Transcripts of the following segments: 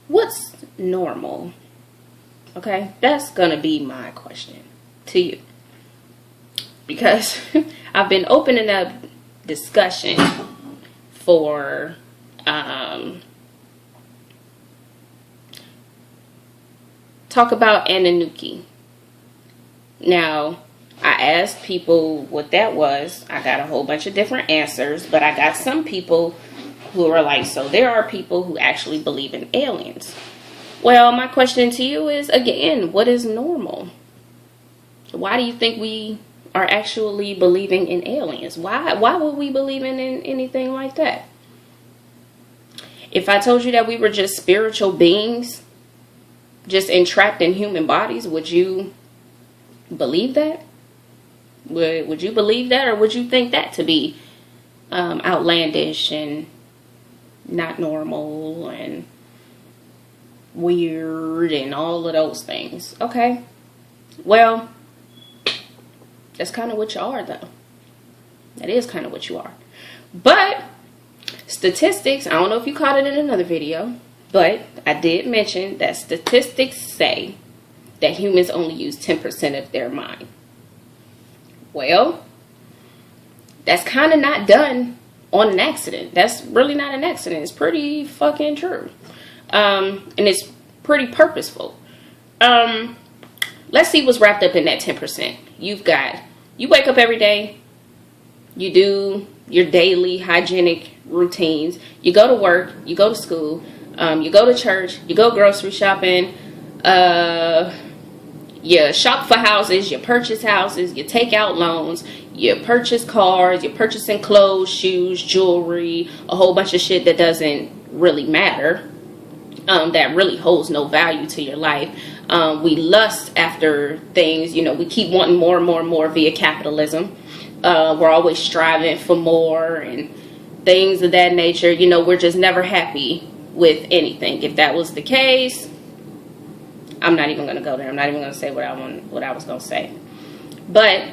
What's normal? Okay, that's gonna be my question to you, because I've been opening up discussion for talk about Anunnaki. Now, I asked people what that was. I got a whole bunch of different answers, but I got some people who are like, so there are people who actually believe in aliens. Well, my question to you is, again, what is normal? Why do you think we are actually believing in aliens? Why would we believe in anything like that? If I told you that we were just spiritual beings, just entrapped in human bodies, would you believe that? Would you believe that, or would you think that to be outlandish and not normal and weird and all of those things? Okay, well, that's kind of what you are, though. That is kind of what you are. But statistics, I don't know if you caught it in another video, but I did mention that statistics say that humans only use 10% of their mind. Well, that's kind of not done on an accident. That's really not an accident. It's pretty fucking true. And it's pretty purposeful. Let's see what's wrapped up in that 10%. You wake up every day. You do your daily hygienic routines. You go to work. You go to school. You go to church. You go grocery shopping. You shop for houses. You purchase houses. You take out loans. You purchase cars. You're purchasing clothes, shoes, jewelry, a whole bunch of shit that doesn't really matter. That really holds no value to your life. We lust after things. We keep wanting more and more and more via capitalism. We're always striving for more and things of that nature. We're just never happy with anything. If that was the case, I'm not even going to go there. I'm not even going to say what I was going to say. But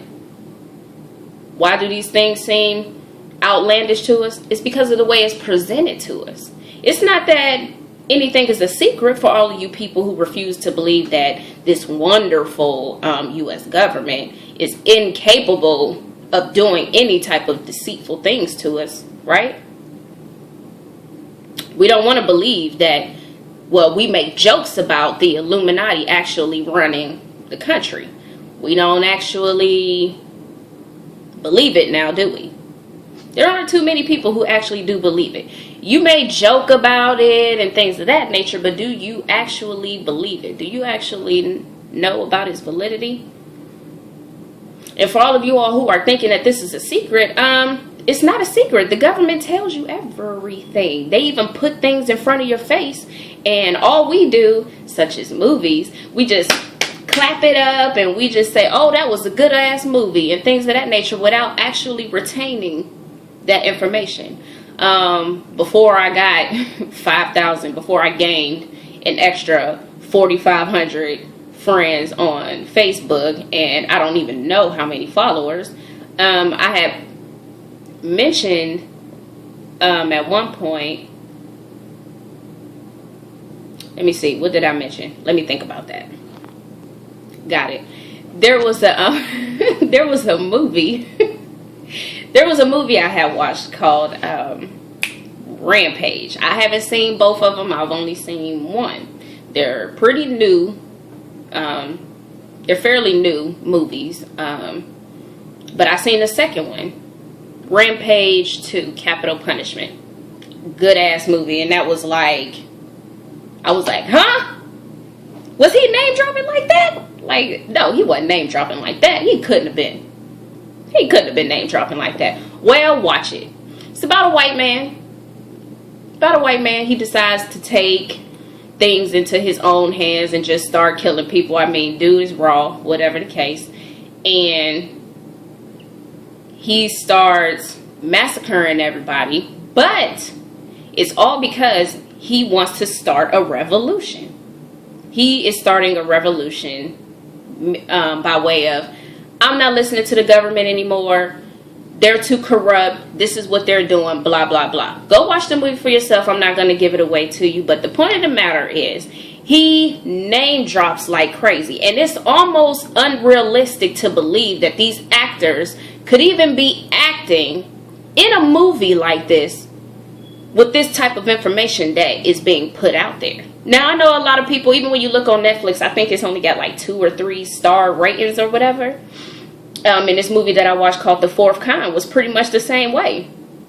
why do these things seem outlandish to us? It's because of the way it's presented to us. It's not that anything is a secret for all of you people who refuse to believe that this wonderful U.S. government is incapable of doing any type of deceitful things to us, right? We don't want to believe that, well, we make jokes about the Illuminati actually running the country. We don't actually believe it now, do we? There aren't too many people who actually do believe it. You may joke about it and things of that nature, but do you actually believe it? Do you actually know about its validity? And for all of you all who are thinking that this is a secret, it's not a secret. The government tells you everything. They even put things in front of your face, and all we do, such as movies, we just clap it up and we just say, oh, that was a good ass movie and things of that nature, without actually retaining that information. Before I got 5,000, before I gained an extra 4,500 friends on Facebook, and I don't even know how many followers, I had mentioned at one point, let me see, what did I mention? Let me think about that. Got it. There was a there was a movie I had watched called Rampage. I haven't seen both of them. I've only seen one. They're pretty new. They're fairly new movies. But I seen the second one, Rampage 2, Capital Punishment. Good ass movie. And that was like, I was like, huh? Was he name dropping like that? Like, no, he wasn't name dropping like that. He couldn't have been. He couldn't have been name dropping like that. Well, watch it. It's about a white man. He decides to take things into his own hands and just start killing people. I mean, dude is raw, whatever the case. And he starts massacring everybody. But it's all because he wants to start a revolution. He is starting a revolution by way of, I'm not listening to the government anymore. they're too corrupt, this is what they're doing, blah, blah, blah. Go watch the movie for yourself. I'm not going to give it away to you. But the point of the matter is, he name drops like crazy. And it's almost unrealistic to believe that these actors could even be acting in a movie like this with this type of information that is being put out there. Now, I know a lot of people, even when you look on Netflix, I think it's only got like 2 or 3 star ratings or whatever. And this movie that I watched called The Fourth Kind was pretty much the same way.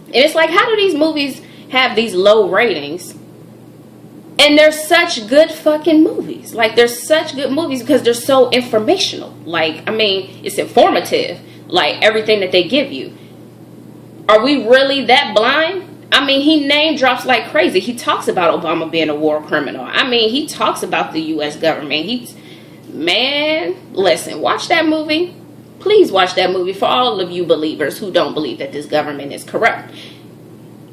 And it's like, how do these movies have these low ratings? And they're such good fucking movies. Like, they're such good movies because they're so informational. Like, I mean, it's informative. Like, everything that they give you. Are we really that blind? I mean, he name drops like crazy. He talks about Obama being a war criminal. I mean, he talks about the U.S. government. Man, listen, watch that movie. Please watch that movie for all of you believers who don't believe that this government is corrupt.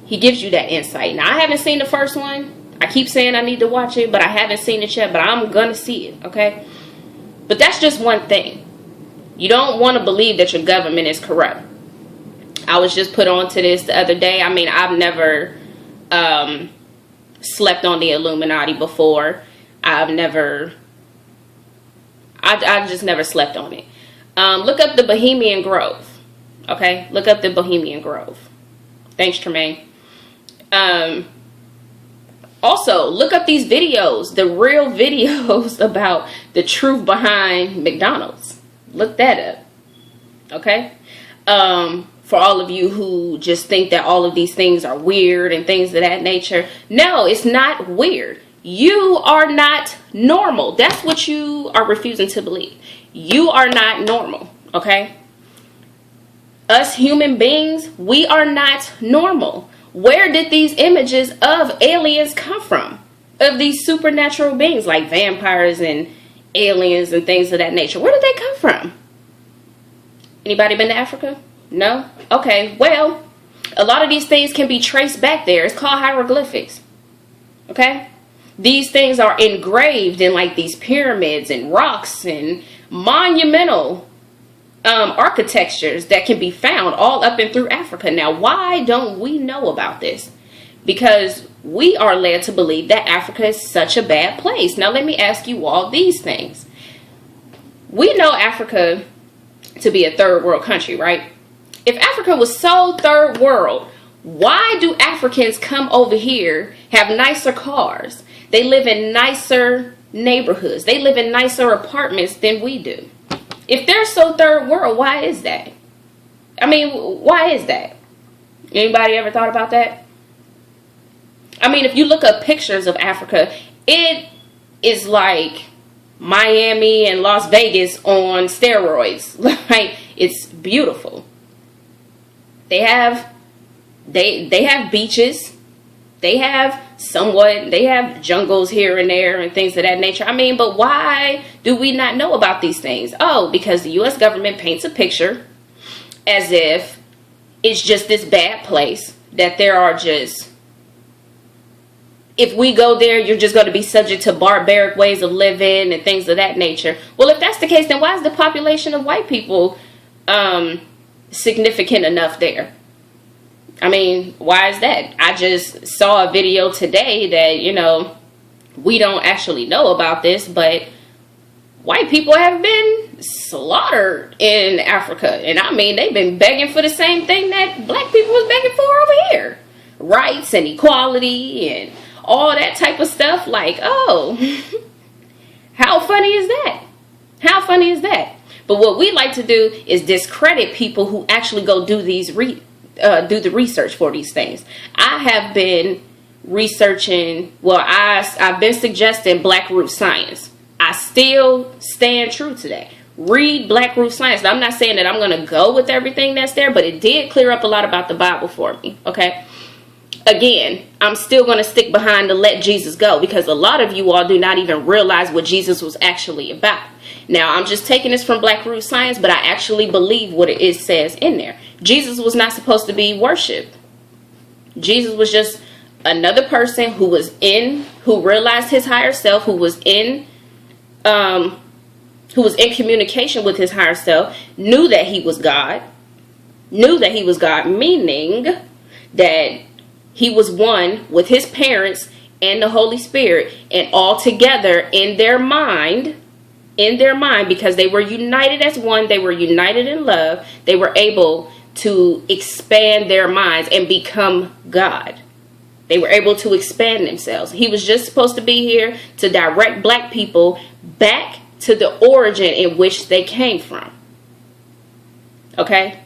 He gives you that insight. Now, I haven't seen the first one. I keep saying I need to watch it, but I haven't seen it yet. But I'm going to see it, okay? But that's just one thing. You don't want to believe that your government is corrupt. I was just put on to this the other day. I mean, I've never slept on the Illuminati before. I just never slept on it. Look up the Bohemian Grove. Okay? Look up the Bohemian Grove. Thanks, Tremaine. Also, look up these videos. The real videos about the truth behind McDonald's. Look that up. Okay? For all of you who just think that all of these things are weird and things of that nature. No, it's not weird. You are not normal. That's what you are refusing to believe. You are not normal, okay? Us human beings, we are not normal. Where did these images of aliens come from? Of these supernatural beings like vampires and aliens and things of that nature. Where did they come from? Anybody been to Africa? No? Okay, well, a lot of these things can be traced back there. It's called hieroglyphics. Okay? These things are engraved in like these pyramids and rocks and monumental architectures that can be found all up and through Africa. Now, why don't we know about this? Because we are led to believe that Africa is such a bad place. Now, let me ask you all these things. We know Africa to be a third world country, right? If Africa was so third world, why do Africans come over here, have nicer cars? They live in nicer neighborhoods. They live in nicer apartments than we do. If they're so third world, why is that? I mean, why is that? Anybody ever thought about that? I mean, if you look up pictures of Africa, it is like Miami and Las Vegas on steroids. Like, it's beautiful. They have beaches. They have jungles here and there and things of that nature. I mean, but why do we not know about these things? Oh, because the U.S. government paints a picture as if it's just this bad place, that there are just, if we go there, you're just going to be subject to barbaric ways of living and things of that nature. Well, if that's the case, then why is the population of white people significant enough there? I mean, why is that? I just saw a video today that, you know, we don't actually know about this, but white people have been slaughtered in Africa. And I mean, they've been begging for the same thing that black people was begging for over here. Rights and equality and all that type of stuff. Like, oh, how funny is that? How funny is that? But what we like to do is discredit people who actually go do these do the research for these things. I have been researching, well, I've been suggesting Black Root Science. I still stand true to that. Read Black Root Science. Now, I'm not saying that I'm going to go with everything that's there, but it did clear up a lot about the Bible for me, okay? Again, I'm still going to stick behind the let Jesus go, because a lot of you all do not even realize what Jesus was actually about. Now, I'm just taking this from Black Root Science, but I actually believe what it says in there. Jesus was not supposed to be worshipped. Jesus was just another person who realized his higher self, who was in communication with his higher self, knew that he was God, knew that he was God, meaning that he was one with his parents and the Holy Spirit, and all together in their mind, because they were united as one, they were united in love, they were able to expand their minds and become God. They were able to expand themselves. He was just supposed to be here to direct black people back to the origin in which they came from. Okay?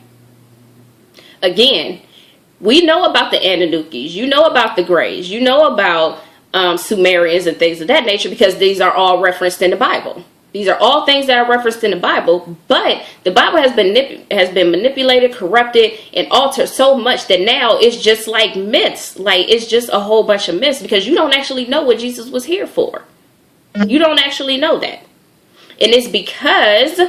Again, we know about the Anunukis, you know about the Greys, you know about Sumerians and things of that nature, because these are all referenced in the Bible. These are all things that are referenced in the Bible, but the Bible has been manipulated, corrupted, and altered so much that now it's just like myths. Like, it's just a whole bunch of myths, because you don't actually know what Jesus was here for. You don't actually know that. And it's because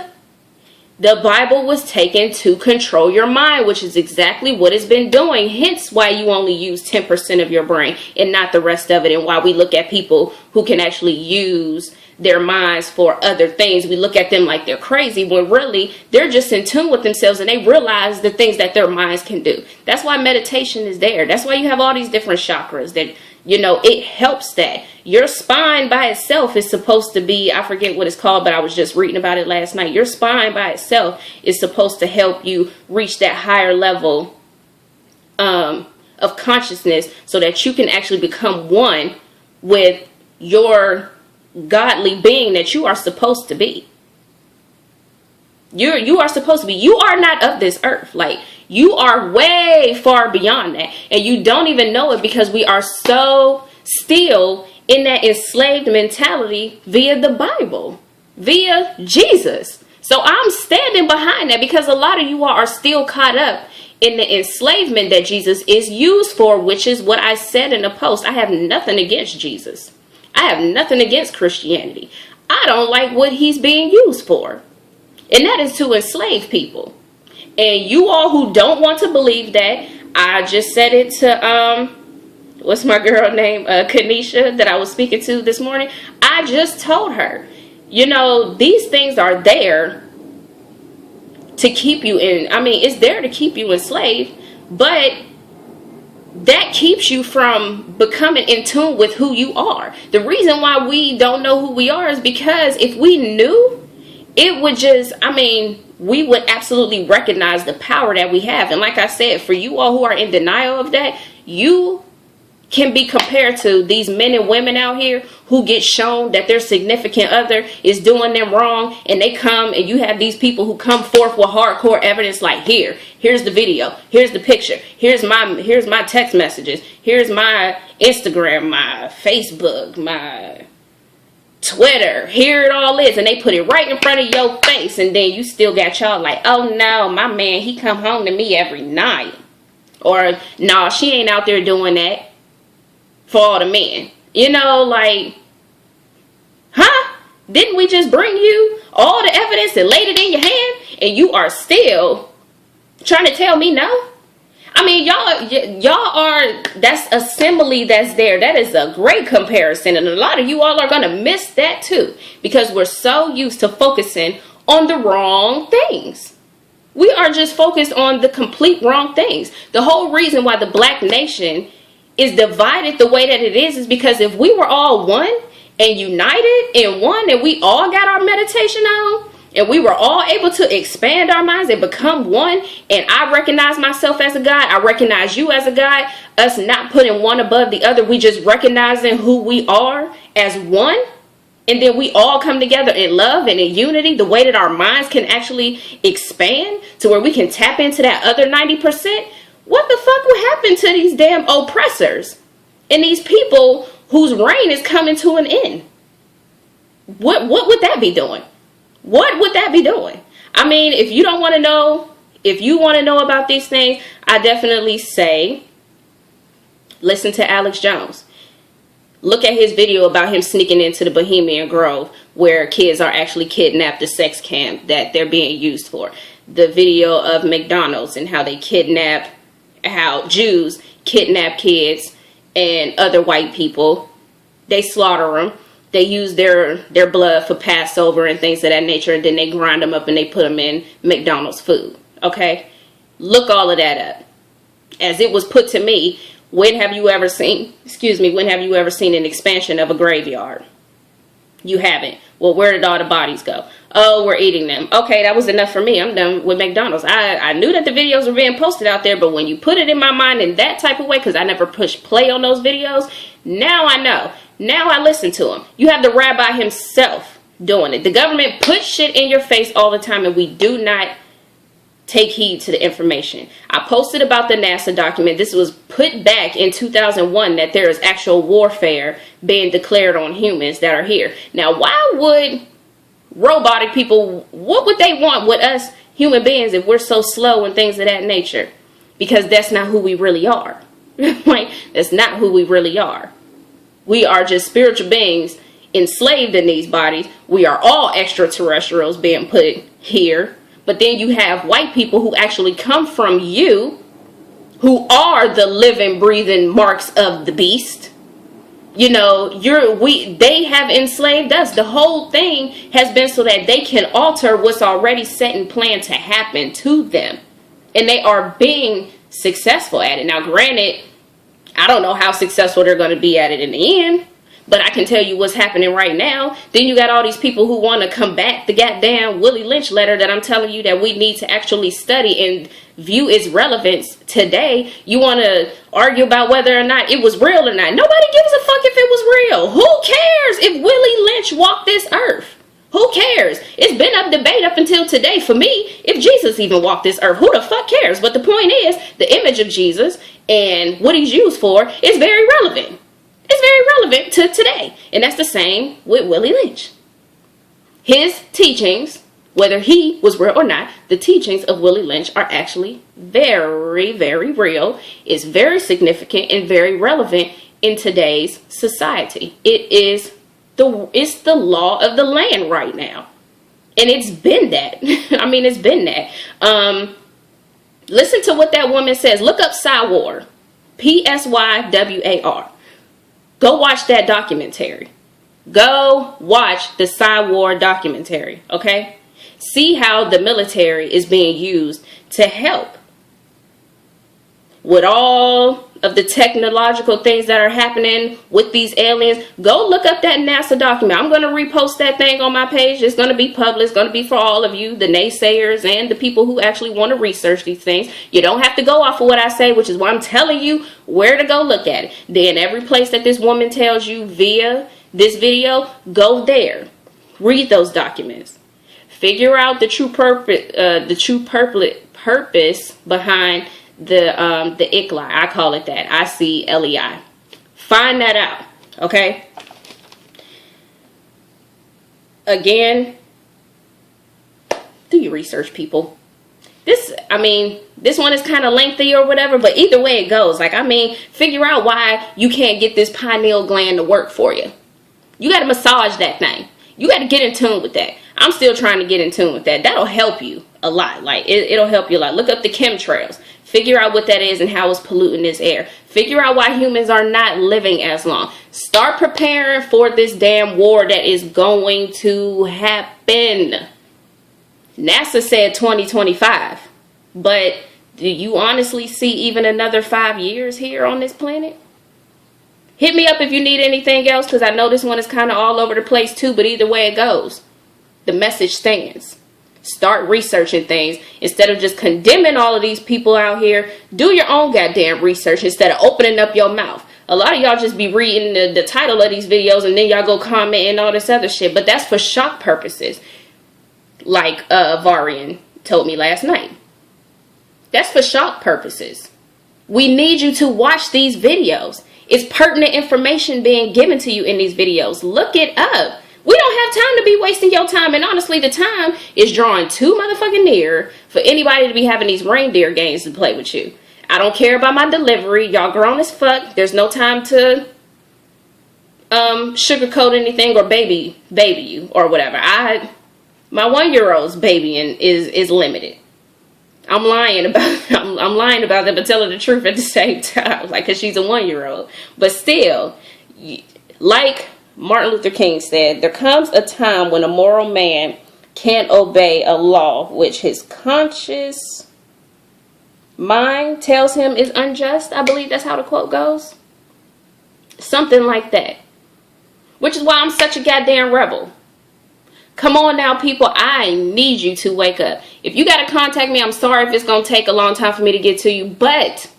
the Bible was taken to control your mind, which is exactly what it's been doing. Hence why you only use 10% of your brain and not the rest of it. And why we look at people who can actually use their minds for other things, we look at them like they're crazy, when really they're just in tune with themselves and they realize the things that their minds can do. That's why meditation is there. That's why you have all these different chakras that, you know, it helps that. Your spine by itself is supposed to be, I forget what it's called, but I was just reading about it last night. Your spine by itself is supposed to help you reach that higher level of consciousness, so that you can actually become one with your godly being that you are supposed to be. You are supposed to be. You are not of this earth. Like, you are way far beyond that, and you don't even know it, because we are so still in that enslaved mentality via the Bible, via Jesus. So I'm standing behind that, because a lot of you all are still caught up in the enslavement that Jesus is used for, which is what I said in the post. I have nothing against Jesus. I have nothing against Christianity. I don't like what he's being used for, and that is to enslave people. And you all who don't want to believe that, I just said it to what's my girl name, Kanisha, that I was speaking to this morning. I just told her, you know, these things are there to keep you in. I mean, it's there to keep you enslaved, but that keeps you from becoming in tune with who you are. The reason why we don't know who we are is because if we knew, it would just, I mean, we would absolutely recognize the power that we have. And like I said, for you all who are in denial of that, you can be compared to these men and women out here who get shown that their significant other is doing them wrong, and they come and you have these people who come forth with hardcore evidence, like, here's the video, here's the picture, here's my text messages, here's my Instagram, my Facebook, my Twitter, here it all is, and they put it right in front of your face, and then you still got y'all like, oh no, my man, he come home to me every night, or no, she ain't out there doing that for all the men. You know, like, huh? Didn't we just bring you all the evidence and laid it in your hand, and you are still trying to tell me no? I mean, y'all are, that's a simile that's there. That is a great comparison, and a lot of you all are going to miss that too, because we're so used to focusing on the wrong things. We are just focused on the complete wrong things. The whole reason why the black nation is divided the way that it is because if we were all one and united in one, and we all got our meditation on, and we were all able to expand our minds and become one, and I recognize myself as a God, I recognize you as a God, us not putting one above the other, we just recognizing who we are as one, and then we all come together in love and in unity, the way that our minds can actually expand to where we can tap into that other 90%. What the fuck would happen to these damn oppressors and these people whose reign is coming to an end? What would that be doing? What would that be doing? I mean, if you don't want to know, if you want to know about these things, I definitely say, listen to Alex Jones. Look at his video about him sneaking into the Bohemian Grove where kids are actually kidnapped, the sex camp that they're being used for. The video of McDonald's and how they kidnap, how Jews kidnap kids and other white people. They slaughter them. They use their blood for Passover and things of that nature, and then they grind them up and they put them in McDonald's food. Okay? Look all of that up. As it was put to me, when have you ever seen an expansion of a graveyard? You haven't. Well, where did all the bodies go? Oh, we're eating them. Okay, that was enough for me. I'm done with McDonald's. I knew that the videos were being posted out there, but when you put it in my mind in that type of way, because I never pushed play on those videos, now I know. Now I listen to him. You have the rabbi himself doing it. The government puts shit in your face all the time, and we do not take heed to the information. I posted about the NASA document. This was put back in 2001 that there is actual warfare being declared on humans that are here. Now, why would robotic people, what would they want with us human beings if we're so slow and things of that nature? Because that's not who we really are. Like, that's not who we really are. We are just spiritual beings enslaved in these bodies. We are all extraterrestrials being put here. But then you have white people who actually come from you, who are the living, breathing marks of the beast. You know, they have enslaved us. The whole thing has been so that they can alter what's already set and planned to happen to them. And they are being successful at it. Now, granted, I don't know how successful they're going to be at it in the end. But I can tell you what's happening right now. Then you got all these people who want to combat the goddamn Willie Lynch letter that I'm telling you that we need to actually study and view its relevance today. You want to argue about whether or not it was real or not. Nobody gives a fuck if it was real. Who cares if Willie Lynch walked this earth? Who cares? It's been up debate up until today for me if Jesus even walked this earth. Who the fuck cares? But the point is, the image of Jesus and what he's used for is very relevant. It's very relevant to today. And that's the same with Willie Lynch. His teachings, whether he was real or not, the teachings of Willie Lynch are actually very, very real. It's very significant and very relevant in today's society. It's the law of the land right now. And it's been that. I mean, it's been that. Listen to what that woman says. Look up Psywar. Psywar. Go watch that documentary. Go watch the Psywar documentary, okay? See how the military is being used to help with all of the technological things that are happening with these aliens. Go look up that NASA document. I'm going to repost that thing on my page. It's going to be public. It's going to be for all of you, the naysayers and the people who actually want to research these things. You don't have to go off of what I say, which is why I'm telling you where to go look at it. Then every place that this woman tells you via this video, go there. Read those documents. Figure out the true purpose behind the ICLEI. I call it that. ICLEI. Find that out. Okay. Again, do your research, people. This one is kind of lengthy or whatever, but either way it goes. Like, I mean, figure out why you can't get this pineal gland to work for you. You got to massage that thing. You got to get in tune with that. I'm still trying to get in tune with that. That'll help you a lot. Like, it'll help you a lot. Look up the chemtrails. Figure out what that is and how it's polluting this air. Figure out why humans are not living as long. Start preparing for this damn war that is going to happen. NASA said 2025. But do you honestly see even another 5 years here on this planet? Hit me up if you need anything else, because I know this one is kind of all over the place too, but either way it goes, the message stands. Start researching things. Instead of just condemning all of these people out here, do your own goddamn research instead of opening up your mouth. A lot of y'all just be reading the title of these videos and then y'all go comment and all this other shit, but that's for shock purposes. Like Varian told me last night. That's for shock purposes. We need you to watch these videos. It's pertinent information being given to you in these videos. Look it up. We don't have time to be wasting your time. And honestly, the time is drawing too motherfucking near for anybody to be having these reindeer games to play with you. I don't care about my delivery. Y'all grown as fuck. There's no time to sugarcoat anything or baby you or whatever. My 1-year-old's babying is limited. I'm lying about that, but telling the truth at the same time, like, because she's a 1-year-old. But still, like Martin Luther King said, there comes a time when a moral man can't obey a law which his conscience mind tells him is unjust. I believe that's how the quote goes. Something like that. Which is why I'm such a goddamn rebel. Come on now, people. I need you to wake up. If you got to contact me, I'm sorry if it's going to take a long time for me to get to you. But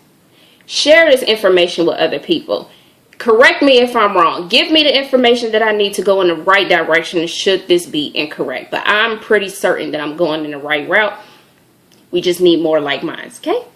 share this information with other people. Correct me if I'm wrong. Give me the information that I need to go in the right direction should this be incorrect. But I'm pretty certain that I'm going in the right route. We just need more like minds, okay?